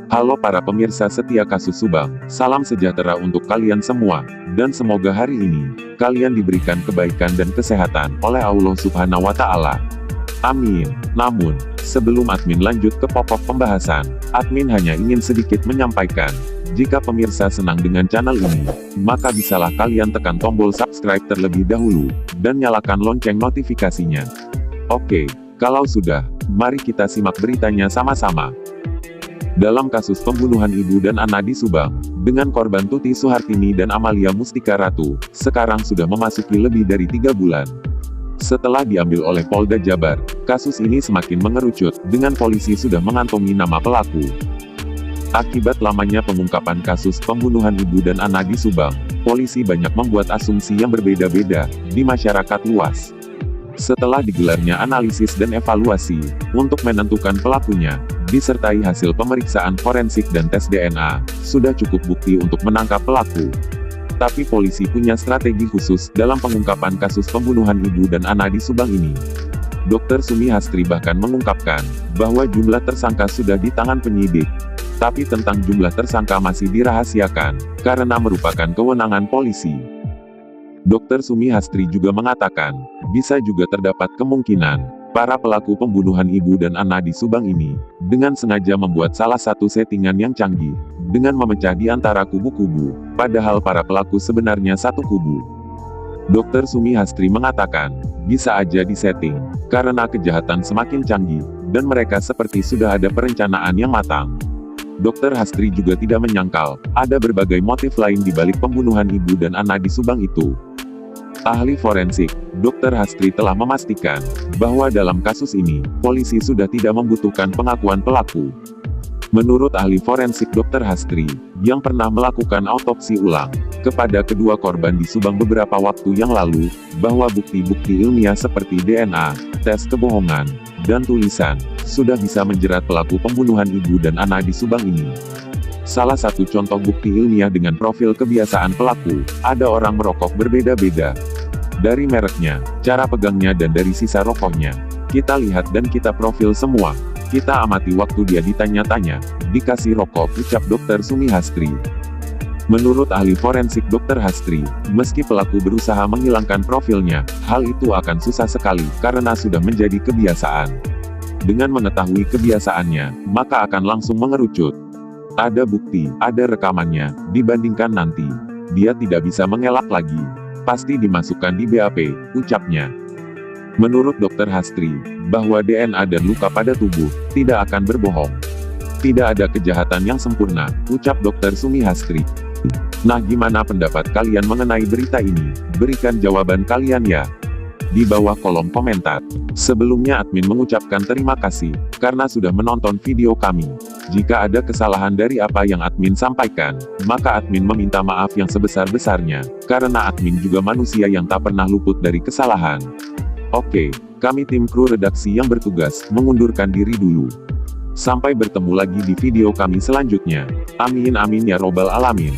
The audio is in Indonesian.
Halo para pemirsa setia kasus Subang, salam sejahtera untuk kalian semua, dan semoga hari ini, kalian diberikan kebaikan dan kesehatan oleh Allah Subhanahu wa Ta'ala. Amin. Namun, sebelum admin lanjut ke pokok pembahasan, admin hanya ingin sedikit menyampaikan, jika pemirsa senang dengan channel ini, maka bisalah kalian tekan tombol subscribe terlebih dahulu, dan nyalakan lonceng notifikasinya. Oke, kalau sudah, mari kita simak beritanya sama-sama. Dalam kasus pembunuhan ibu dan anak di Subang, dengan korban Tuti Suhartini dan Amalia Mustika Ratu, sekarang sudah memasuki lebih dari 3 bulan. Setelah diambil oleh Polda Jabar, kasus ini semakin mengerucut, dengan polisi sudah mengantongi nama pelaku. Akibat lamanya pengungkapan kasus pembunuhan ibu dan anak di Subang, polisi banyak membuat asumsi yang berbeda-beda di masyarakat luas. Setelah digelarnya analisis dan evaluasi, untuk menentukan pelakunya, disertai hasil pemeriksaan forensik dan tes DNA, sudah cukup bukti untuk menangkap pelaku. Tapi polisi punya strategi khusus dalam pengungkapan kasus pembunuhan ibu dan anak di Subang ini. Dr. Sumi Hastri bahkan mengungkapkan, bahwa jumlah tersangka sudah di tangan penyidik. Tapi tentang jumlah tersangka masih dirahasiakan, karena merupakan kewenangan polisi. Dr. Sumi Hastri juga mengatakan, bisa juga terdapat kemungkinan, para pelaku pembunuhan ibu dan anak di Subang ini, dengan sengaja membuat salah satu settingan yang canggih, dengan memecah di antara kubu-kubu, padahal para pelaku sebenarnya satu kubu. Dr. Sumi Hastri mengatakan, bisa aja disetting, karena kejahatan semakin canggih, dan mereka seperti sudah ada perencanaan yang matang. Dr. Hastri juga tidak menyangkal, ada berbagai motif lain di balik pembunuhan ibu dan anak di Subang itu. Ahli forensik, Dr. Hastri telah memastikan, bahwa dalam kasus ini, polisi sudah tidak membutuhkan pengakuan pelaku. Menurut ahli forensik Dr. Hastri, yang pernah melakukan autopsi ulang, kepada kedua korban di Subang beberapa waktu yang lalu, bahwa bukti-bukti ilmiah seperti DNA, tes kebohongan, dan tulisan, sudah bisa menjerat pelaku pembunuhan ibu dan anak di Subang ini. Salah satu contoh bukti ilmiah dengan profil kebiasaan pelaku, ada orang merokok berbeda-beda. Dari mereknya, cara pegangnya dan dari sisa rokoknya. Kita lihat dan kita profil semua. Kita amati waktu dia ditanya-tanya, dikasih rokok, ucap Dr. Sumi Hastri. Menurut ahli forensik Dr. Hastri, meski pelaku berusaha menghilangkan profilnya, hal itu akan susah sekali, karena sudah menjadi kebiasaan. Dengan mengetahui kebiasaannya, maka akan langsung mengerucut. Ada bukti, ada rekamannya, dibandingkan nanti. Dia tidak bisa mengelak lagi. Pasti dimasukkan di BAP, ucapnya. Menurut Dr. Hastri, bahwa DNA dan luka pada tubuh, tidak akan berbohong. Tidak ada kejahatan yang sempurna, ucap Dr. Sumi Hastri. Nah, gimana pendapat kalian mengenai berita ini? Berikan jawaban kalian ya, di bawah kolom komentar. Sebelumnya admin mengucapkan terima kasih, karena sudah menonton video kami. Jika ada kesalahan dari apa yang admin sampaikan, maka admin meminta maaf yang sebesar-besarnya, karena admin juga manusia yang tak pernah luput dari kesalahan. Oke, kami tim kru redaksi yang bertugas, mengundurkan diri dulu. Sampai bertemu lagi di video kami selanjutnya. Amin amin ya robbal alamin.